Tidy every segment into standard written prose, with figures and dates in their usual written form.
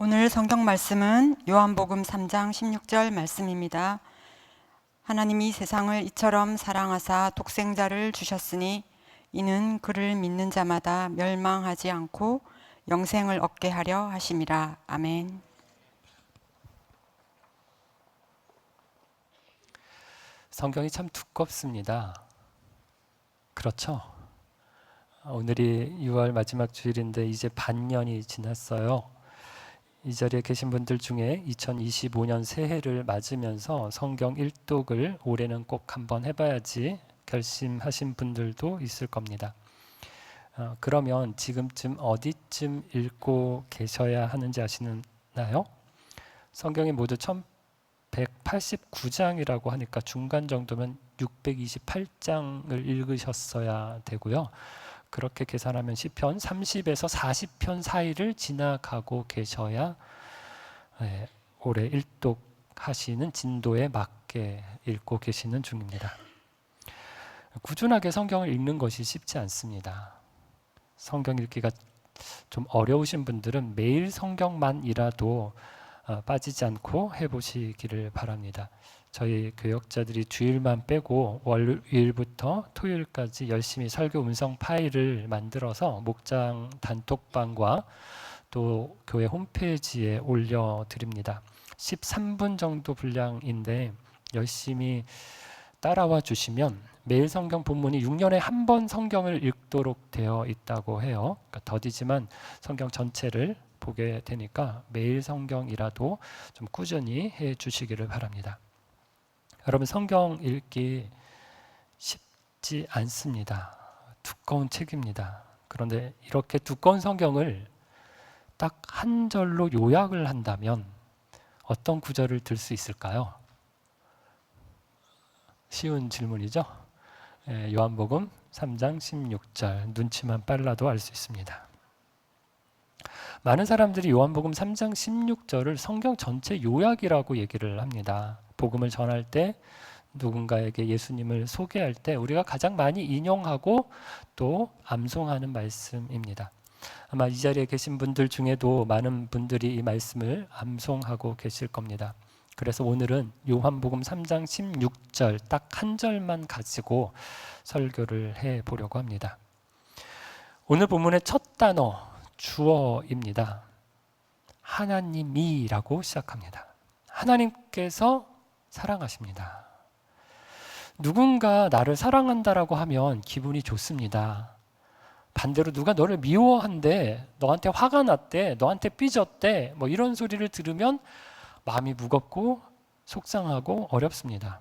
오늘 성경 말씀은 요한복음 3장 16절 말씀입니다. 하나님이 세상을 이처럼 사랑하사 독생자를 주셨으니 이는 그를 믿는 자마다 멸망하지 않고 영생을 얻게 하려 하심이라. 아멘. 성경이 참 두껍습니다. 그렇죠? 오늘이 6월 마지막 주일인데 이제 반년이 지났어요. 이 자리에 계신 분들 중에 2025년 새해를 맞으면서 성경 일독을 올해는 꼭 한번 해봐야지 결심하신 분들도 있을 겁니다. 그러면 지금쯤 어디쯤 읽고 계셔야 하는지 아시나요? 성경이 모두 1189장이라고 하니까 중간 정도면 628장을 읽으셨어야 되고요. 그렇게 계산하면 시편 30에서 40편 사이를 지나가고 계셔야 올해 일독하시는 진도에 맞게 읽고 계시는 중입니다. 꾸준하게 성경을 읽는 것이 쉽지 않습니다. 성경 읽기가 좀 어려우신 분들은 매일 성경만이라도 빠지지 않고 해보시기를 바랍니다. 저희 교역자들이 주일만 빼고 월요일부터 토요일까지 열심히 설교 음성 파일을 만들어서 목장 단톡방과 또 교회 홈페이지에 올려드립니다. 13분 정도 분량인데 열심히 따라와 주시면 매일 성경 본문이 6년에 한 번 성경을 읽도록 되어 있다고 해요. 그러니까 더디지만 성경 전체를 보게 되니까 매일 성경이라도 좀 꾸준히 해 주시기를 바랍니다. 여러분, 성경 읽기 쉽지 않습니다. 두꺼운 책입니다. 그런데 이렇게 두꺼운 성경을 딱 한 절로 요약을 한다면 어떤 구절을 들 수 있을까요? 쉬운 질문이죠? 요한복음 3장 16절, 눈치만 빨라도 알 수 있습니다. 많은 사람들이 요한복음 3장 16절을 성경 전체 요약이라고 얘기를 합니다. 복음을 전할 때, 누군가에게 예수님을 소개할 때 우리가 가장 많이 인용하고 또 암송하는 말씀입니다. 아마 이 자리에 계신 분들 중에도 많은 분들이 이 말씀을 암송하고 계실 겁니다. 그래서 오늘은 요한복음 3장 16절 딱 한 절만 가지고 설교를 해보려고 합니다. 오늘 본문의 첫 단어 주어입니다. 하나님이라고 시작합니다. 하나님께서 사랑하십니다. 누군가 나를 사랑한다라고 하면 기분이 좋습니다. 반대로 누가 너를 미워한대, 너한테 화가 났대, 너한테 삐졌대, 뭐 이런 소리를 들으면 마음이 무겁고 속상하고 어렵습니다.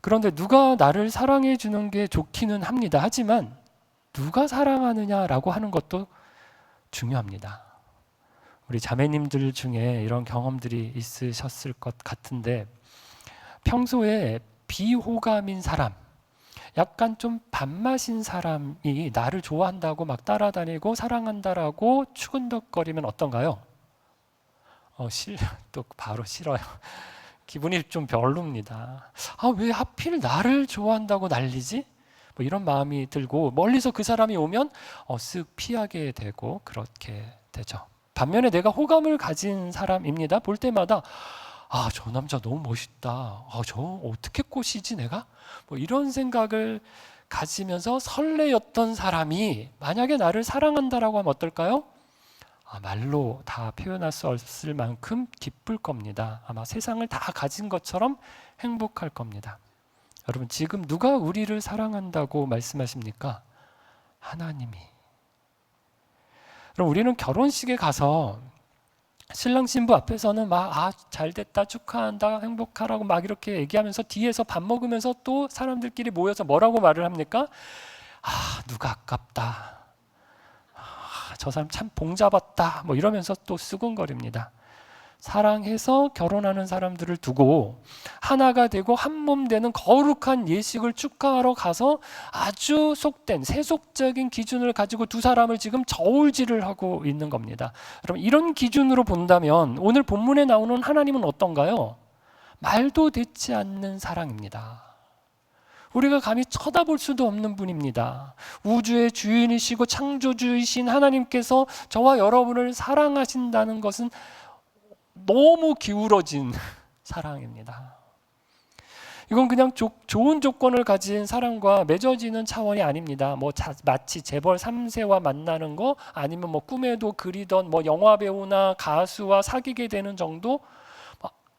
그런데 누가 나를 사랑해 주는 게 좋기는 합니다. 하지만 누가 사랑하느냐라고 하는 것도 중요합니다. 우리 자매님들 중에 이런 경험들이 있으셨을 것 같은데, 평소에 비호감인 사람, 약간 좀 밥맛인 사람이 나를 좋아한다고 막 따라다니고 사랑한다라고 추근덕거리면 어떤가요? 또 바로 싫어요. 기분이 좀 별로입니다. 왜 하필 나를 좋아한다고 난리지? 뭐 이런 마음이 들고 멀리서 그 사람이 오면 쓱 피하게 되고 그렇게 되죠. 반면에 내가 호감을 가진 사람입니다. 볼 때마다 저 남자 너무 멋있다. 저 어떻게 꼬시지 내가? 뭐 이런 생각을 가지면서 설레였던 사람이 만약에 나를 사랑한다라고 하면 어떨까요? 말로 다 표현할 수 없을 만큼 기쁠 겁니다. 아마 세상을 다 가진 것처럼 행복할 겁니다. 여러분, 지금 누가 우리를 사랑한다고 말씀하십니까? 하나님이. 그럼 우리는 결혼식에 가서 신랑 신부 앞에서는 막 잘됐다, 축하한다, 행복하라고 막 이렇게 얘기하면서 뒤에서 밥 먹으면서 또 사람들끼리 모여서 뭐라고 말을 합니까? 누가 아깝다, 저 사람 참 복 잡았다, 뭐 이러면서 또 수군거립니다. 사랑해서 결혼하는 사람들을 두고 하나가 되고 한 몸 되는 거룩한 예식을 축하하러 가서 아주 속된 세속적인 기준을 가지고 두 사람을 지금 저울질을 하고 있는 겁니다. 여러분, 이런 기준으로 본다면 오늘 본문에 나오는 하나님은 어떤가요? 말도 되지 않는 사랑입니다. 우리가 감히 쳐다볼 수도 없는 분입니다. 우주의 주인이시고 창조주이신 하나님께서 저와 여러분을 사랑하신다는 것은 너무 기울어진 사랑입니다. 이건 그냥 좋은 조건을 가진 사람과 맺어지는 차원이 아닙니다. 마치 재벌 3세와 만나는 거, 아니면 꿈에도 그리던 영화 배우나 가수와 사귀게 되는 정도,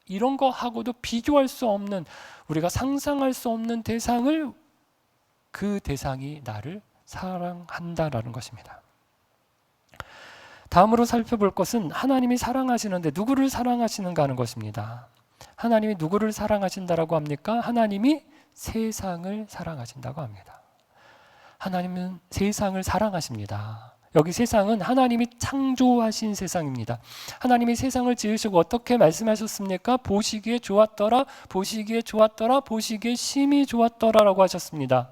이런 거 하고도 비교할 수 없는, 우리가 상상할 수 없는 대상을, 그 대상이 나를 사랑한다라는 것입니다. 다음으로 살펴볼 것은 하나님이 사랑하시는데 누구를 사랑하시는가 하는 것입니다. 하나님이 누구를 사랑하신다라고 합니까? 하나님이 세상을 사랑하신다고 합니다. 하나님은 세상을 사랑하십니다. 여기 세상은 하나님이 창조하신 세상입니다. 하나님이 세상을 지으시고 어떻게 말씀하셨습니까? 보시기에 좋았더라, 보시기에 좋았더라, 보시기에 심히 좋았더라라고 하셨습니다.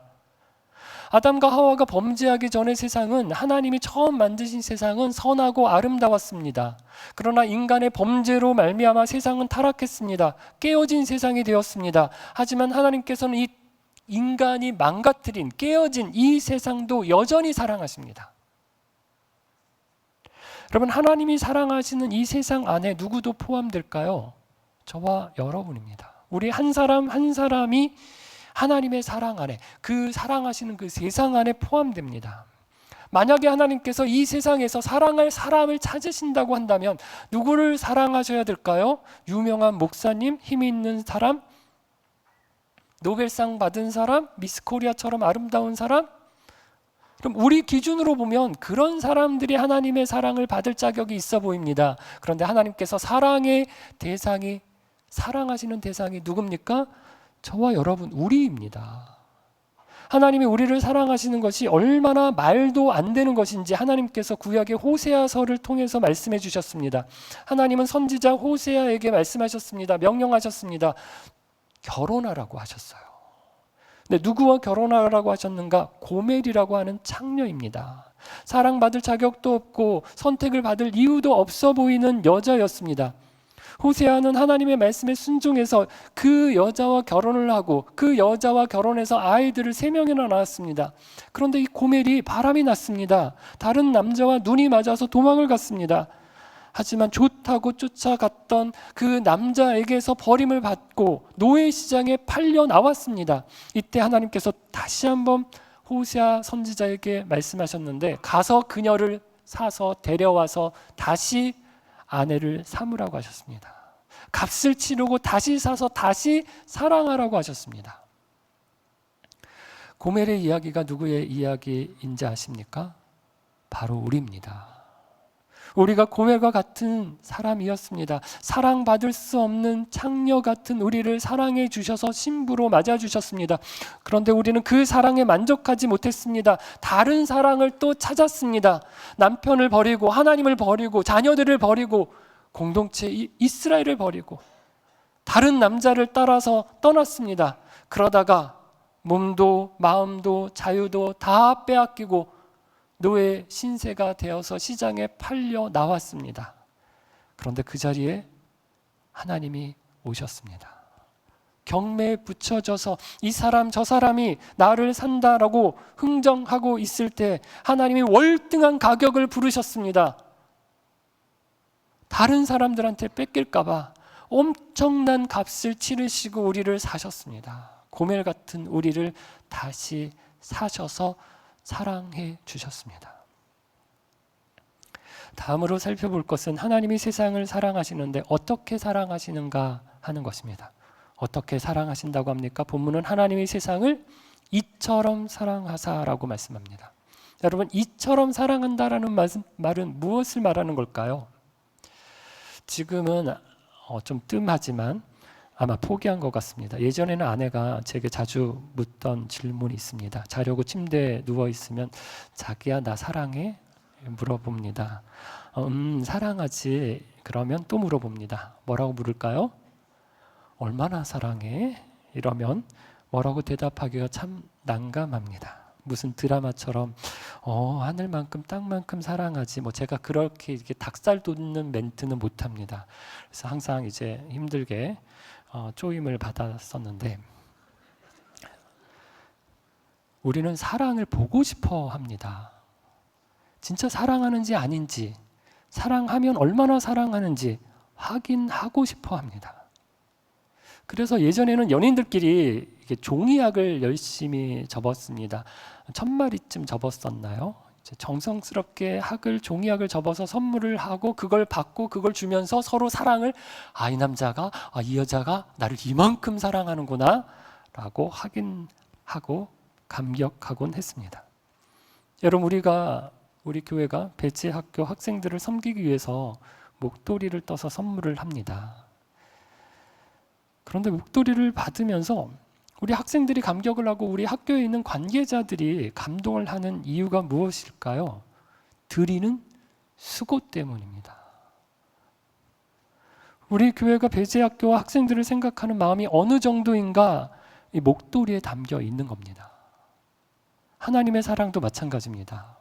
아담과 하와가 범죄하기 전의 세상은, 하나님이 처음 만드신 세상은 선하고 아름다웠습니다. 그러나 인간의 범죄로 말미암아 세상은 타락했습니다. 깨어진 세상이 되었습니다. 하지만 하나님께서는 이 인간이 망가뜨린, 깨어진 이 세상도 여전히 사랑하십니다. 여러분, 하나님이 사랑하시는 이 세상 안에 누구도 포함될까요? 저와 여러분입니다. 우리 한 사람 한 사람이 하나님의 사랑 안에, 그 사랑하시는 그 세상 안에 포함됩니다. 만약에 하나님께서 이 세상에서 사랑할 사람을 찾으신다고 한다면 누구를 사랑하셔야 될까요? 유명한 목사님, 힘 있는 사람, 노벨상 받은 사람, 미스 코리아처럼 아름다운 사람? 그럼 우리 기준으로 보면 그런 사람들이 하나님의 사랑을 받을 자격이 있어 보입니다. 그런데 하나님께서 사랑의 대상이, 사랑하시는 대상이 누굽니까? 저와 여러분, 우리입니다. 하나님이 우리를 사랑하시는 것이 얼마나 말도 안 되는 것인지 하나님께서 구약의 호세아서를 통해서 말씀해 주셨습니다. 하나님은 선지자 호세아에게 말씀하셨습니다. 명령하셨습니다. 결혼하라고 하셨어요. 근데 누구와 결혼하라고 하셨는가? 고멜이라고 하는 창녀입니다. 사랑받을 자격도 없고 선택을 받을 이유도 없어 보이는 여자였습니다. 호세아는 하나님의 말씀에 순종해서 그 여자와 결혼을 하고 그 여자와 결혼해서 아이들을 3명이나 낳았습니다. 그런데 이 고멜이 바람이 났습니다. 다른 남자와 눈이 맞아서 도망을 갔습니다. 하지만 좋다고 쫓아갔던 그 남자에게서 버림을 받고 노예 시장에 팔려 나왔습니다. 이때 하나님께서 다시 한번 호세아 선지자에게 말씀하셨는데, 가서 그녀를 사서 데려와서 다시 아내를 삼으라고 하셨습니다. 값을 치르고 다시 사서 다시 사랑하라고 하셨습니다. 고멜의 이야기가 누구의 이야기인지 아십니까? 바로 우리입니다. 우리가 고멜과 같은 사람이었습니다. 사랑받을 수 없는 창녀 같은 우리를 사랑해 주셔서 신부로 맞아주셨습니다. 그런데 우리는 그 사랑에 만족하지 못했습니다. 다른 사랑을 또 찾았습니다. 남편을 버리고, 하나님을 버리고, 자녀들을 버리고, 공동체 이스라엘을 버리고 다른 남자를 따라서 떠났습니다. 그러다가 몸도 마음도 자유도 다 빼앗기고 노예 신세가 되어서 시장에 팔려 나왔습니다. 그런데 그 자리에 하나님이 오셨습니다. 경매에 붙여져서 이 사람 저 사람이 나를 산다라고 흥정하고 있을 때 하나님이 월등한 가격을 부르셨습니다. 다른 사람들한테 뺏길까 봐 엄청난 값을 치르시고 우리를 사셨습니다. 고멜 같은 우리를 다시 사셔서 사랑해 주셨습니다. 다음으로 살펴볼 것은 하나님이 세상을 사랑하시는데 어떻게 사랑하시는가 하는 것입니다. 어떻게 사랑하신다고 합니까? 본문은 하나님이 세상을 이처럼 사랑하사라고 말씀합니다. 여러분, 이처럼 사랑한다라는 말은 무엇을 말하는 걸까요? 지금은 좀 뜸하지만 아마 포기한 것 같습니다. 예전에는 아내가 제게 자주 묻던 질문이 있습니다. 자려고 침대에 누워있으면 자기야 나 사랑해? 물어봅니다. 사랑하지. 그러면 또 물어봅니다. 뭐라고 물을까요? 얼마나 사랑해? 이러면 뭐라고 대답하기가 참 난감합니다. 무슨 드라마처럼 하늘만큼 땅만큼 사랑하지, 제가 그렇게 이렇게 닭살 돋는 멘트는 못합니다. 그래서 항상 이제 힘들게 쪼임을 받았었는데, 우리는 사랑을 보고 싶어 합니다. 진짜 사랑하는지 아닌지, 사랑하면 얼마나 사랑하는지 확인하고 싶어 합니다. 그래서 예전에는 연인들끼리 이렇게 종이약을 열심히 접었습니다. 1000마리쯤 접었었나요? 정성스럽게 종이약을 접어서 선물을 하고 그걸 받고 그걸 주면서 서로 사랑을 이 남자가 이 여자가 나를 이만큼 사랑하는구나 라고 확인하고 감격하곤 했습니다. 여러분, 우리 교회가 배지학교 학생들을 섬기기 위해서 목도리를 떠서 선물을 합니다. 그런데 목도리를 받으면서 우리 학생들이 감격을 하고 우리 학교에 있는 관계자들이 감동을 하는 이유가 무엇일까요? 드리는 수고 때문입니다. 우리 교회가 배재학교와 학생들을 생각하는 마음이 어느 정도인가 이 목도리에 담겨 있는 겁니다. 하나님의 사랑도 마찬가지입니다.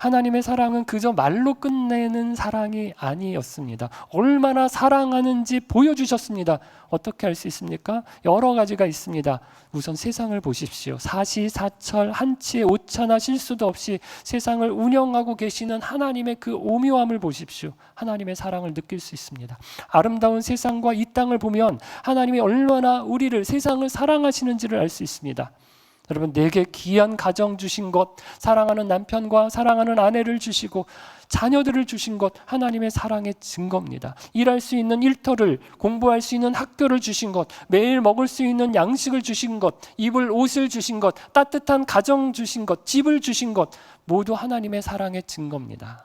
하나님의 사랑은 그저 말로 끝내는 사랑이 아니었습니다. 얼마나 사랑하는지 보여주셨습니다. 어떻게 할 수 있습니까? 여러 가지가 있습니다. 우선 세상을 보십시오. 사시사철 한치의 오차나 실수도 없이 세상을 운영하고 계시는 하나님의 그 오묘함을 보십시오. 하나님의 사랑을 느낄 수 있습니다. 아름다운 세상과 이 땅을 보면 하나님이 얼마나 우리를, 세상을 사랑하시는지를 알 수 있습니다. 여러분, 내게 귀한 가정 주신 것, 사랑하는 남편과 사랑하는 아내를 주시고 자녀들을 주신 것, 하나님의 사랑의 증거입니다. 일할 수 있는 일터를, 공부할 수 있는 학교를 주신 것, 매일 먹을 수 있는 양식을 주신 것, 입을 옷을 주신 것, 따뜻한 가정 주신 것, 집을 주신 것, 모두 하나님의 사랑의 증거입니다.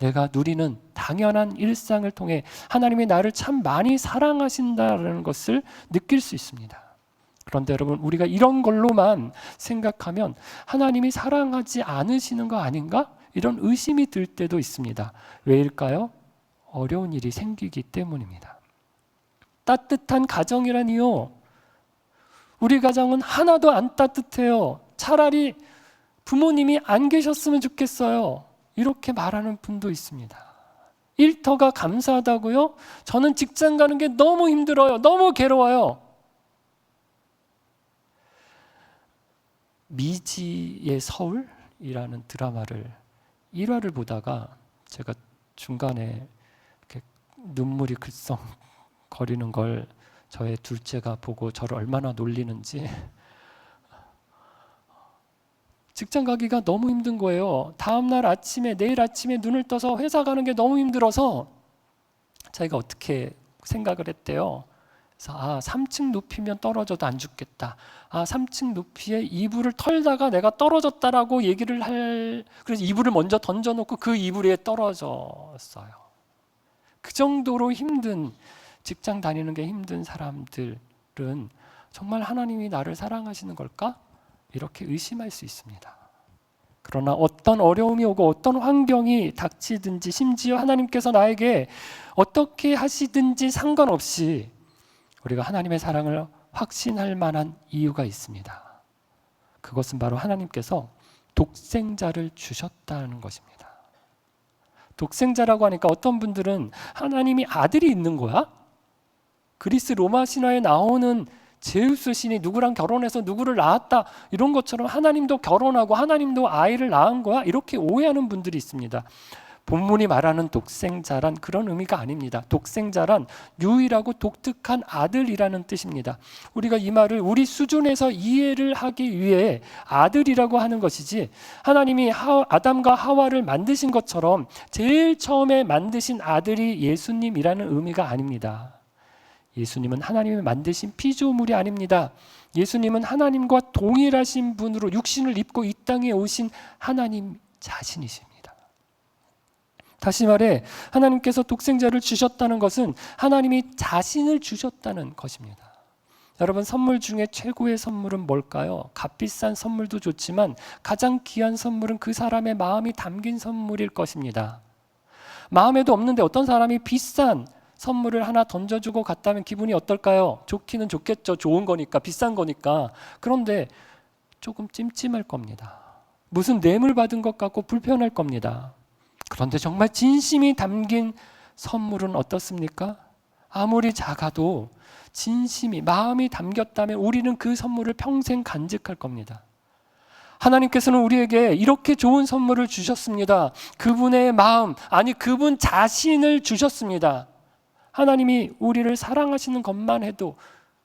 내가 누리는 당연한 일상을 통해 하나님이 나를 참 많이 사랑하신다는 것을 느낄 수 있습니다. 그런데 여러분, 우리가 이런 걸로만 생각하면 하나님이 사랑하지 않으시는 거 아닌가? 이런 의심이 들 때도 있습니다. 왜일까요? 어려운 일이 생기기 때문입니다. 따뜻한 가정이라니요, 우리 가정은 하나도 안 따뜻해요. 차라리 부모님이 안 계셨으면 좋겠어요. 이렇게 말하는 분도 있습니다. 일터가 감사하다고요? 저는 직장 가는 게 너무 힘들어요. 너무 괴로워요. 미지의 서울이라는 드라마를 1화를 보다가 제가 중간에 이렇게 눈물이 글썽거리는 걸 저의 둘째가 보고 저를 얼마나 놀리는지, 직장 가기가 너무 힘든 거예요. 내일 아침에 눈을 떠서 회사 가는 게 너무 힘들어서 자기가 어떻게 생각을 했대요. 그래서 3층 높이면 떨어져도 안 죽겠다. 3층 높이에 이불을 털다가 내가 떨어졌다라고 그래서 이불을 먼저 던져놓고 그 이불 위에 떨어졌어요. 그 정도로 직장 다니는 게 힘든 사람들은 정말 하나님이 나를 사랑하시는 걸까? 이렇게 의심할 수 있습니다. 그러나 어떤 어려움이 오고 어떤 환경이 닥치든지, 심지어 하나님께서 나에게 어떻게 하시든지 상관없이 우리가 하나님의 사랑을 확신할 만한 이유가 있습니다. 그것은 바로 하나님께서 독생자를 주셨다는 것입니다. 독생자라고 하니까 어떤 분들은 하나님이 아들이 있는 거야? 그리스 로마 신화에 나오는 제우스 신이 누구랑 결혼해서 누구를 낳았다, 이런 것처럼 하나님도 결혼하고 하나님도 아이를 낳은 거야? 이렇게 오해하는 분들이 있습니다. 본문이 말하는 독생자란 그런 의미가 아닙니다. 독생자란 유일하고 독특한 아들이라는 뜻입니다. 우리가 이 말을 우리 수준에서 이해를 하기 위해 아들이라고 하는 것이지, 하나님이 아담과 하와를 만드신 것처럼 제일 처음에 만드신 아들이 예수님이라는 의미가 아닙니다. 예수님은 하나님이 만드신 피조물이 아닙니다. 예수님은 하나님과 동일하신 분으로 육신을 입고 이 땅에 오신 하나님 자신이십니다. 다시 말해, 하나님께서 독생자를 주셨다는 것은 하나님이 자신을 주셨다는 것입니다. 여러분, 선물 중에 최고의 선물은 뭘까요? 값비싼 선물도 좋지만 가장 귀한 선물은 그 사람의 마음이 담긴 선물일 것입니다. 마음에도 없는데 어떤 사람이 비싼 선물을 하나 던져주고 갔다면 기분이 어떨까요? 좋기는 좋겠죠. 좋은 거니까, 비싼 거니까. 그런데 조금 찜찜할 겁니다. 무슨 뇌물 받은 것 같고 불편할 겁니다. 그런데 정말 진심이 담긴 선물은 어떻습니까? 아무리 작아도 진심이, 마음이 담겼다면 우리는 그 선물을 평생 간직할 겁니다. 하나님께서는 우리에게 이렇게 좋은 선물을 주셨습니다. 그분의 마음, 아니 그분 자신을 주셨습니다. 하나님이 우리를 사랑하시는 것만 해도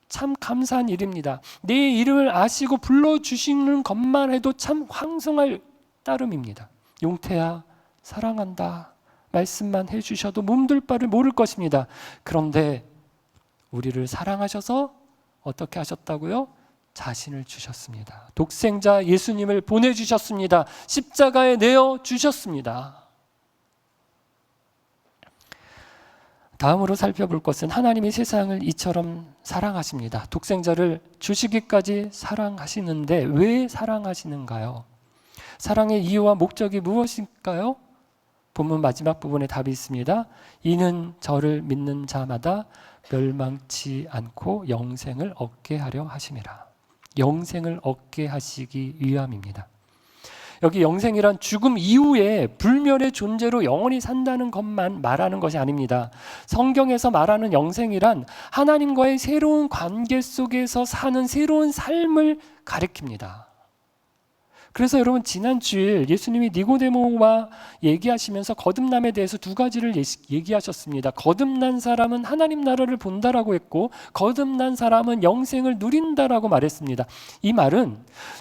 참 감사한 일입니다. 내 이름을 아시고 불러주시는 것만 해도 참 황송할 따름입니다. 용태야 사랑한다 말씀만 해주셔도 몸둘 바를 모를 것입니다. 그런데 우리를 사랑하셔서 어떻게 하셨다고요? 자신을 주셨습니다. 독생자 예수님을 보내주셨습니다. 십자가에 내어주셨습니다. 다음으로 살펴볼 것은 하나님이 세상을 이처럼 사랑하십니다. 독생자를 주시기까지 사랑하시는데 왜 사랑하시는가요? 사랑의 이유와 목적이 무엇일까요? 본문 마지막 부분에 답이 있습니다. 이는 저를 믿는 자마다 멸망치 않고 영생을 얻게 하려 하심이라. 영생을 얻게 하시기 위함입니다. 여기 영생이란 죽음 이후에 불멸의 존재로 영원히 산다는 것만 말하는 것이 아닙니다. 성경에서 말하는 영생이란 하나님과의 새로운 관계 속에서 사는 새로운 삶을 가리킵니다. 그래서 여러분 지난 주일 예수님이 니고데모와 얘기하시면서 거듭남에 대해서 두 가지를 얘기하셨습니다. 거듭난 사람은 하나님 나라를 본다라고 했고 거듭난 사람은 영생을 누린다라고 말했습니다. 이 말은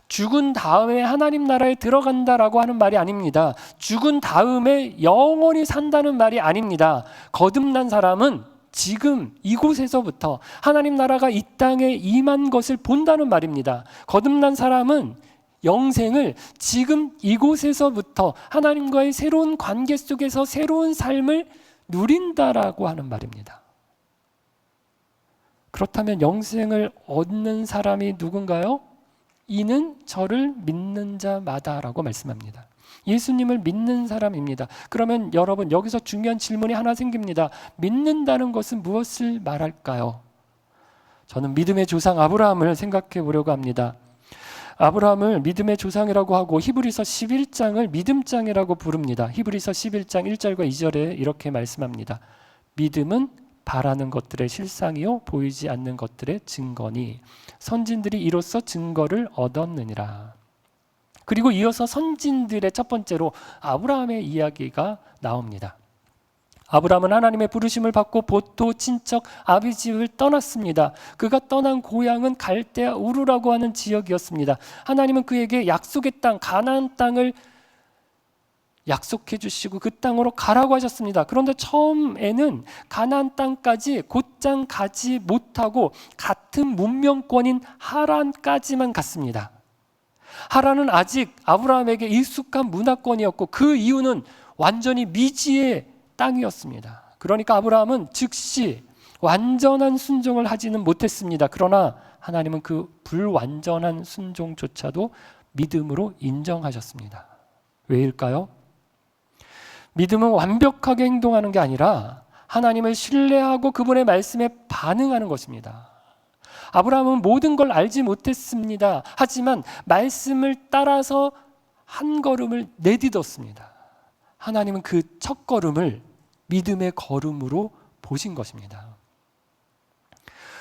죽은 다음에 하나님 나라에 들어간다라고 하는 말이 아닙니다. 죽은 다음에 영원히 산다는 말이 아닙니다. 거듭난 사람은 지금 이곳에서부터 하나님 나라가 이 땅에 임한 것을 본다는 말입니다. 거듭난 사람은 영생을 지금 이곳에서부터 하나님과의 새로운 관계 속에서 새로운 삶을 누린다라고 하는 말입니다. 그렇다면 영생을 얻는 사람이 누군가요? 이는 저를 믿는 자마다라고 말씀합니다. 예수님을 믿는 사람입니다. 그러면 여러분 여기서 중요한 질문이 하나 생깁니다. 믿는다는 것은 무엇을 말할까요? 저는 믿음의 조상 아브라함을 생각해 보려고 합니다. 아브라함을 믿음의 조상이라고 하고 히브리서 11장을 믿음장이라고 부릅니다. 히브리서 11장 1절과 2절에 이렇게 말씀합니다. 믿음은 바라는 것들의 실상이요 보이지 않는 것들의 증거니 선진들이 이로써 증거를 얻었느니라. 그리고 이어서 선진들의 첫 번째로 아브라함의 이야기가 나옵니다. 아브라함은 하나님의 부르심을 받고 보또 친척 아비집을 떠났습니다. 그가 떠난 고향은 갈대아 우르라고 하는 지역이었습니다. 하나님은 그에게 약속의 땅 가나안 땅을 약속해 주시고 그 땅으로 가라고 하셨습니다. 그런데 처음에는 가나안 땅까지 곧장 가지 못하고 같은 문명권인 하란까지만 갔습니다. 하란은 아직 아브라함에게 익숙한 문화권이었고 그 이유는 완전히 미지의 땅이었습니다. 그러니까 아브라함은 즉시 완전한 순종을 하지는 못했습니다. 그러나 하나님은 그 불완전한 순종조차도 믿음으로 인정하셨습니다. 왜일까요? 믿음은 완벽하게 행동하는 게 아니라 하나님을 신뢰하고 그분의 말씀에 반응하는 것입니다. 아브라함은 모든 걸 알지 못했습니다. 하지만 말씀을 따라서 한 걸음을 내딛었습니다. 하나님은 그 첫 걸음을 믿음의 걸음으로 보신 것입니다.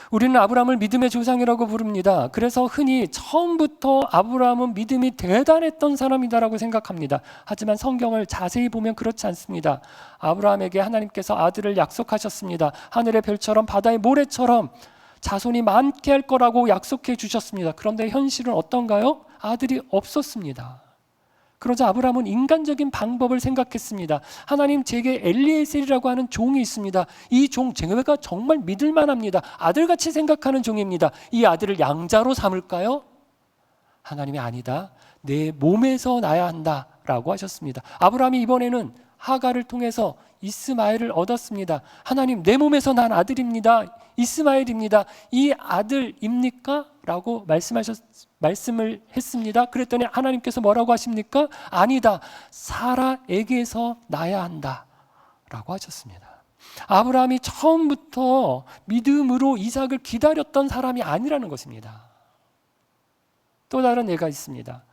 우리는 아브라함을 믿음의 조상이라고 부릅니다. 그래서 흔히 처음부터 아브라함은 믿음이 대단했던 사람이다라고 생각합니다. 하지만 성경을 자세히 보면 그렇지 않습니다. 아브라함에게 하나님께서 아들을 약속하셨습니다. 하늘의 별처럼 바다의 모래처럼 자손이 많게 할 거라고 약속해 주셨습니다. 그런데 현실은 어떤가요? 아들이 없었습니다. 그러자 아브라함은 인간적인 방법을 생각했습니다. 하나님, 제게 엘리에셀이라고 하는 종이 있습니다. 이 종 제가 정말 믿을 만합니다. 아들같이 생각하는 종입니다. 이 아들을 양자로 삼을까요? 하나님이 아니다. 내 몸에서 낳아야 한다라고 하셨습니다. 아브라함이 이번에는 하갈을 통해서 이스마엘을 얻었습니다. 하나님, 내 몸에서 난 아들입니다. 이스마엘입니다. 이 아들입니까? 라고 말씀을 했습니다. 그랬더니 하나님께서 뭐라고 하십니까? 아니다. 사라에게서 낳아야 한다 라고 하셨습니다. 아브라함이 처음부터 믿음으로 이삭을 기다렸던 사람이 아니라는 것입니다. 또 다른 예가 있습니다.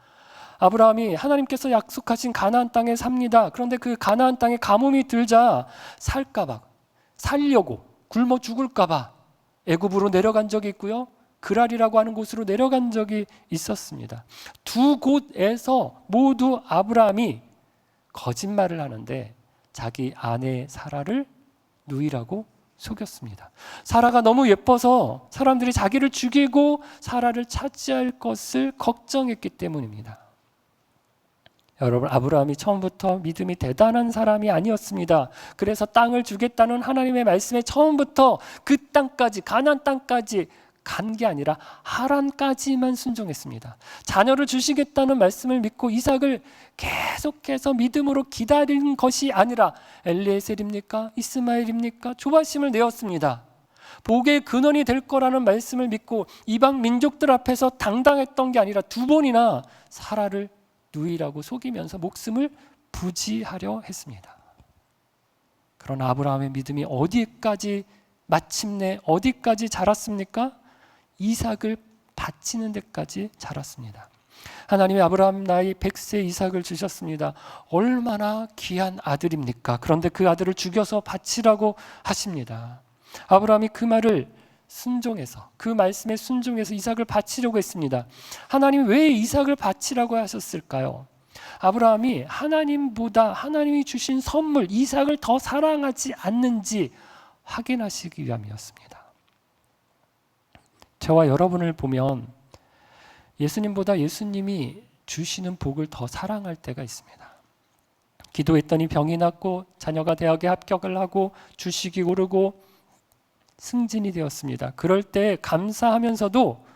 아브라함이 하나님께서 약속하신 가나안 땅에 삽니다. 그런데 그 가나안 땅에 가뭄이 들자 살려고 굶어 죽을까 봐 애굽으로 내려간 적이 있고요. 그랄이라고 하는 곳으로 내려간 적이 있었습니다. 두 곳에서 모두 아브라함이 거짓말을 하는데 자기 아내 사라를 누이라고 속였습니다. 사라가 너무 예뻐서 사람들이 자기를 죽이고 사라를 차지할 것을 걱정했기 때문입니다. 여러분, 아브라함이 처음부터 믿음이 대단한 사람이 아니었습니다. 그래서 땅을 주겠다는 하나님의 말씀에 처음부터 그 땅까지, 가나안 땅까지 간 게 아니라 하란까지만 순종했습니다. 자녀를 주시겠다는 말씀을 믿고 이삭을 계속해서 믿음으로 기다린 것이 아니라 엘리에셀입니까? 이스마엘입니까? 조바심을 내었습니다. 복의 근원이 될 거라는 말씀을 믿고 이방 민족들 앞에서 당당했던 게 아니라 두 번이나 사라를 누이라고 속이면서 목숨을 부지하려 했습니다. 그러나 아브라함의 믿음이 마침내 어디까지 자랐습니까? 이삭을 바치는 데까지 자랐습니다. 하나님이 아브라함 나이 100세 이삭을 주셨습니다. 얼마나 귀한 아들입니까? 그런데 그 아들을 죽여서 바치라고 하십니다. 아브라함이 그 말을 순종해서, 그 말씀에 순종해서 이삭을 바치려고 했습니다. 하나님이 왜 이삭을 바치라고 하셨을까요? 아브라함이 하나님이 주신 선물 이삭을 더 사랑하지 않는지 확인하시기 위함이었습니다. 저와 여러분을 보면 예수님보다 예수님이 주시는 복을 더 사랑할 때가 있습니다. 기도했더니 병이 낫고 자녀가 대학에 합격을 하고 주식이 오르고 승진이 되었습니다. 그럴 때 감사하면서도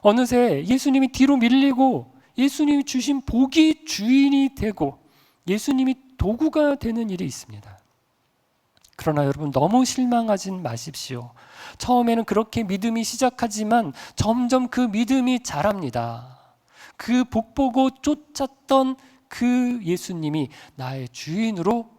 어느새 예수님이 뒤로 밀리고 예수님이 주신 복이 주인이 되고 예수님이 도구가 되는 일이 있습니다. 그러나 여러분, 너무 실망하진 마십시오. 처음에는 그렇게 믿음이 시작하지만 점점 그 믿음이 자랍니다. 그 복 보고 쫓았던 그 예수님이 나의 주인으로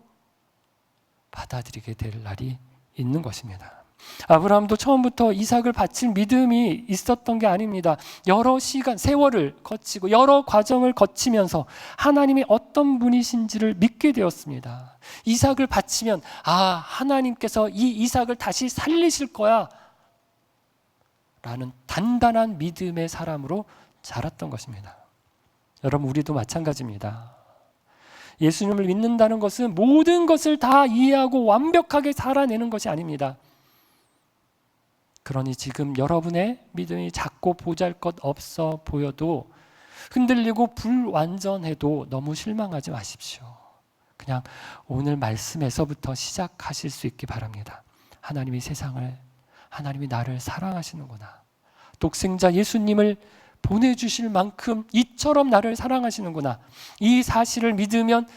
받아들이게 될 날이 있는 것입니다. 아브라함도 처음부터 이삭을 바칠 믿음이 있었던 게 아닙니다. 여러 시간, 세월을 거치고 여러 과정을 거치면서 하나님이 어떤 분이신지를 믿게 되었습니다. 이삭을 바치면 하나님께서 이 이삭을 다시 살리실 거야 라는 단단한 믿음의 사람으로 자랐던 것입니다. 여러분, 우리도 마찬가지입니다. 예수님을 믿는다는 것은 모든 것을 다 이해하고 완벽하게 살아내는 것이 아닙니다. 그러니 지금 여러분의 믿음이 작고 보잘것 없어 보여도, 흔들리고 불완전해도 너무 실망하지 마십시오. 그냥 오늘 말씀에서부터 시작하실 수 있기 바랍니다. 하나님이 나를 사랑하시는구나. 독생자 예수님을 보내주실 만큼 이처럼 나를 사랑하시는구나. 이 사실을 믿으면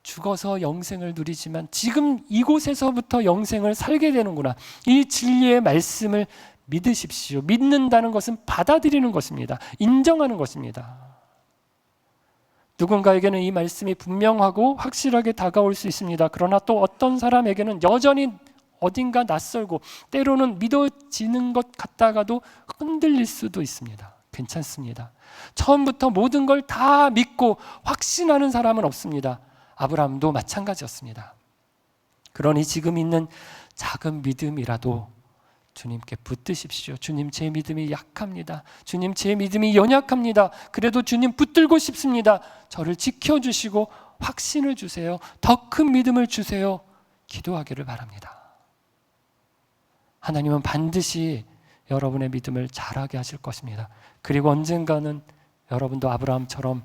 죽어서 영생을 누리지만 지금 이곳에서부터 영생을 살게 되는구나. 이 진리의 말씀을 믿으십시오. 믿는다는 것은 받아들이는 것입니다. 인정하는 것입니다. 누군가에게는 이 말씀이 분명하고 확실하게 다가올 수 있습니다. 그러나 또 어떤 사람에게는 여전히 어딘가 낯설고 때로는 믿어지는 것 같다가도 흔들릴 수도 있습니다. 괜찮습니다. 처음부터 모든 걸 다 믿고 확신하는 사람은 없습니다. 아브라함도 마찬가지였습니다. 그러니 지금 있는 작은 믿음이라도 주님께 붙드십시오. 주님, 제 믿음이 약합니다. 주님, 제 믿음이 연약합니다. 그래도 주님 붙들고 싶습니다. 저를 지켜주시고 확신을 주세요. 더 큰 믿음을 주세요. 기도하기를 바랍니다. 하나님은 반드시 여러분의 믿음을 자라게 하실 것입니다. 그리고 언젠가는 여러분도 아브라함처럼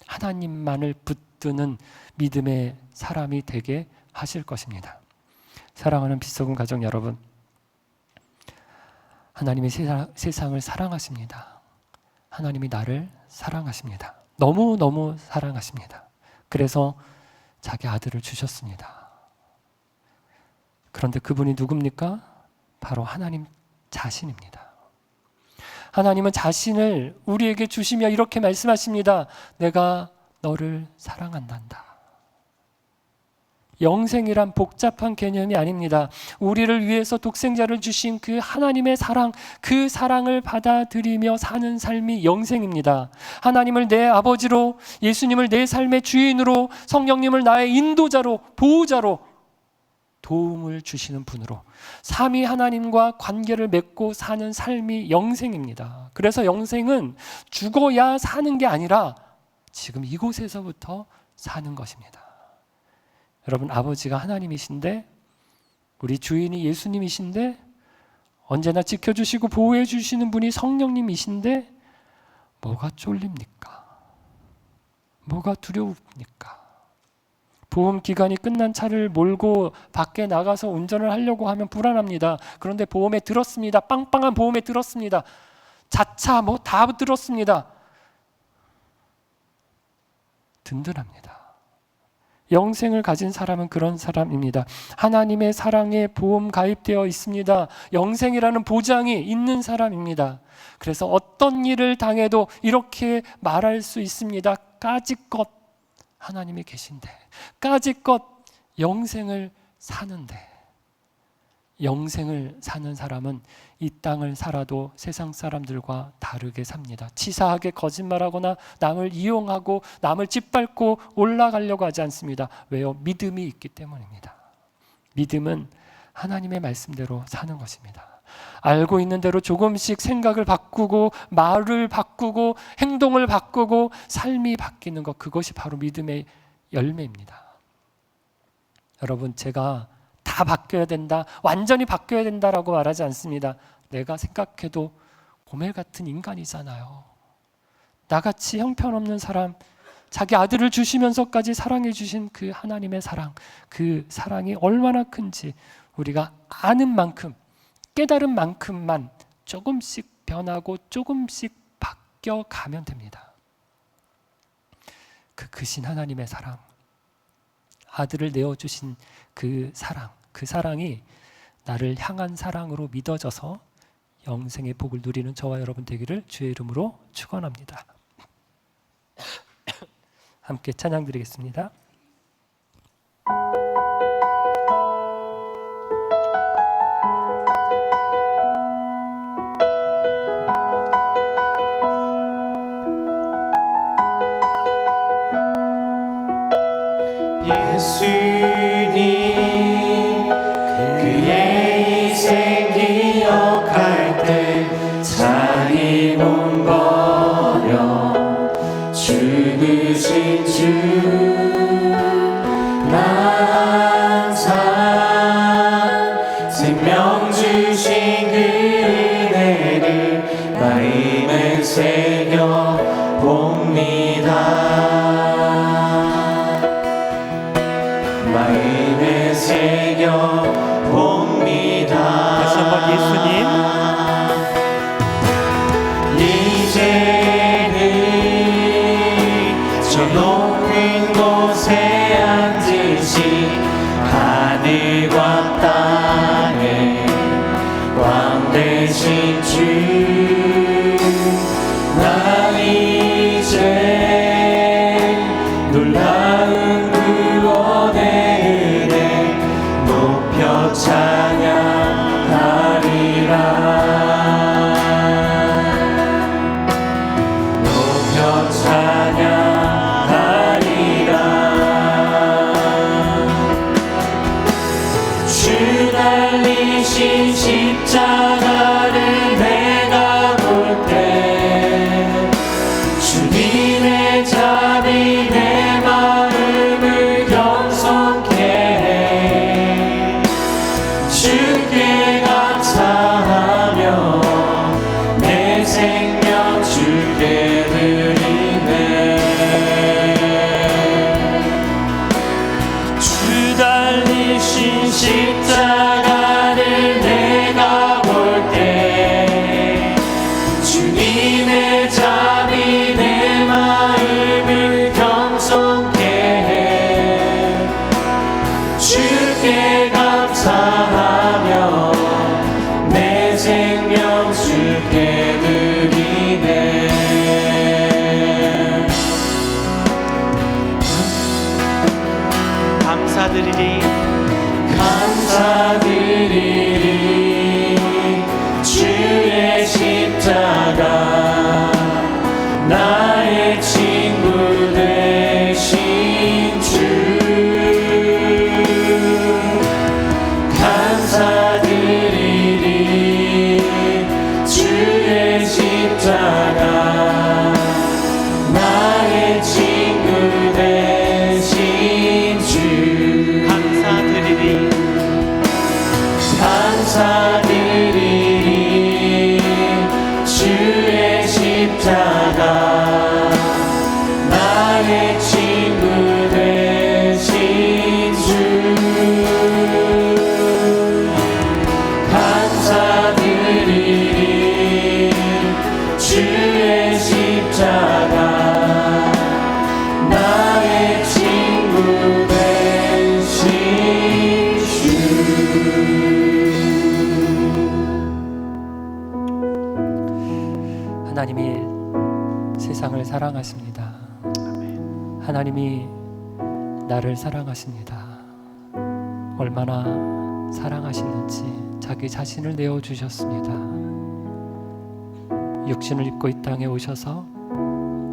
하나님만을 붙드는 믿음의 사람이 되게 하실 것입니다. 사랑하는 빛소금 가족 여러분, 하나님이 세상을 사랑하십니다. 하나님이 나를 사랑하십니다. 너무너무 사랑하십니다. 그래서 자기 아들을 주셨습니다. 그런데 그분이 누굽니까? 바로 하나님 자신입니다. 하나님은 자신을 우리에게 주시며 이렇게 말씀하십니다. 내가 너를 사랑한단다. 영생이란 복잡한 개념이 아닙니다. 우리를 위해서 독생자를 주신 그 하나님의 사랑, 그 사랑을 받아들이며 사는 삶이 영생입니다. 하나님을 내 아버지로, 예수님을 내 삶의 주인으로, 성령님을 나의 인도자로, 보호자로, 도움을 주시는 분으로 삼위 하나님과 관계를 맺고 사는 삶이 영생입니다. 그래서 영생은 죽어야 사는 게 아니라 지금 이곳에서부터 사는 것입니다. 여러분, 아버지가 하나님이신데 우리 주인이 예수님이신데 언제나 지켜주시고 보호해 주시는 분이 성령님이신데 뭐가 쫄립니까? 뭐가 두려웁니까? 보험 기간이 끝난 차를 몰고 밖에 나가서 운전을 하려고 하면 불안합니다. 그런데 보험에 들었습니다. 빵빵한 보험에 들었습니다. 자차 뭐 다 들었습니다. 든든합니다. 영생을 가진 사람은 그런 사람입니다. 하나님의 사랑에 보험 가입되어 있습니다. 영생이라는 보장이 있는 사람입니다. 그래서 어떤 일을 당해도 이렇게 말할 수 있습니다. 까짓것 하나님이 계신데, 까짓것 영생을 사는데. 영생을 사는 사람은 이 땅을 살아도 세상 사람들과 다르게 삽니다. 치사하게 거짓말하거나 남을 이용하고 남을 짓밟고 올라가려고 하지 않습니다. 왜요? 믿음이 있기 때문입니다. 믿음은 하나님의 말씀대로 사는 것입니다. 알고 있는 대로 조금씩 생각을 바꾸고 말을 바꾸고 행동을 바꾸고 삶이 바뀌는 것, 그것이 바로 믿음의 열매입니다. 여러분, 제가 다 바뀌어야 된다, 완전히 바뀌어야 된다라고 말하지 않습니다. 내가 생각해도 고멜 같은 인간이잖아요. 나같이 형편없는 사람, 자기 아들을 주시면서까지 사랑해 주신 그 하나님의 사랑, 그 사랑이 얼마나 큰지 우리가 아는 만큼, 깨달은 만큼만 조금씩 변하고 조금씩 바뀌어가면 됩니다. 그 크신 하나님의 사랑, 아들을 내어주신 그 사랑, 그 사랑이 나를 향한 사랑으로 믿어져서 영생의 복을 누리는 저와 여러분 되기를 주의 이름으로 축원합니다. 함께 찬양 드리겠습니다. 예수님 그의 희생 기억할 때 자기 몸 버려 죽으신 주 나 항상 생명 주신 그 은혜를 마음에 새겨 봅니다. 마음에 새겨 봅니다. 다시 한번 이제는 저 높은 곳에 앉으신 하늘과 땅에 왕 되신 주, 나 이제 놀라운 구원의 은혜 높여 찬양하리라. 높여 찬양하리라. 주 달리신 십자가를 내가 볼 때 주님의 자비 내 마음을 겸손케 해. 주께 감사하며 내 생명 주께 드리네. 주 달리신 십자가를 내가 볼 때 주님의 자비 내 마음을 겸손케 해. 주께 감사하며 내 생명 주께 드리네. 감사드리리 감사드리리. 주의 십자가 나의 친구 되신 주, 사랑하십니다. 하나님이 나를 사랑하십니다. 얼마나 사랑하시는지 자기 자신을 내어주셨습니다. 육신을 입고 이 땅에 오셔서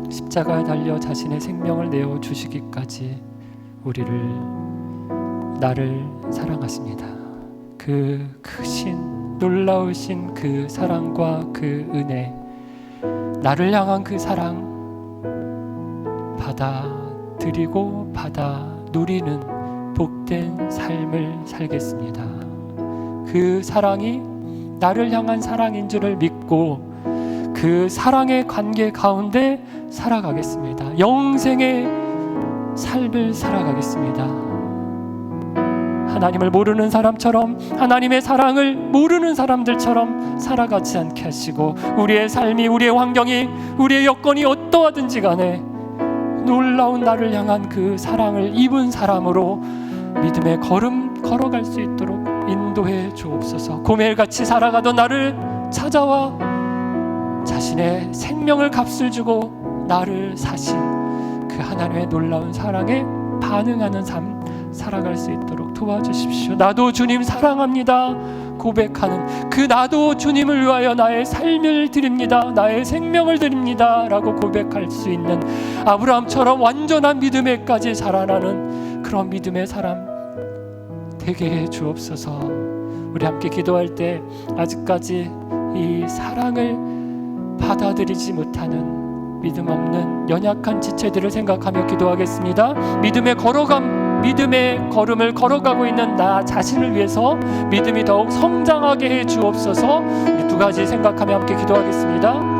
십자가에 달려 자신의 생명을 내어주시기까지 나를 사랑하십니다. 그 크신 놀라우신 그 사랑과 그 은혜, 나를 향한 그 사랑 받아들이고 받아 누리는 복된 삶을 살겠습니다. 그 사랑이 나를 향한 사랑인 줄을 믿고 그 사랑의 관계 가운데 살아가겠습니다. 영생의 삶을 살아가겠습니다. 하나님을 모르는 사람처럼, 하나님의 사랑을 모르는 사람들처럼 살아가지 않게 하시고, 우리의 삶이, 우리의 환경이, 우리의 여건이 어떠하든지 간에 놀라운 나를 향한 그 사랑을 입은 사람으로 믿음의 걸음 걸어갈 수 있도록 인도해 주옵소서. 고멜같이 살아가던 나를 찾아와 자신의 생명을 값을 주고 나를 사신 그 하나님의 놀라운 사랑에 반응하는 삶 살아갈 수 있도록 도와주십시오. 나도 주님 사랑합니다 고백하는 그 나도 주님을 위하여 나의 삶을 드립니다, 나의 생명을 드립니다 라고 고백할 수 있는 아브라함처럼 완전한 믿음에까지 자라나는 그런 믿음의 사람 되게 해 주옵소서. 우리 함께 기도할 때 아직까지 이 사랑을 받아들이지 못하는 믿음 없는 연약한 지체들을 생각하며 기도하겠습니다. 믿음의 걸음을 걸어가고 있는 나 자신을 위해서 믿음이 더욱 성장하게 해 주옵소서. 우리 두 가지 생각하며 함께 기도하겠습니다.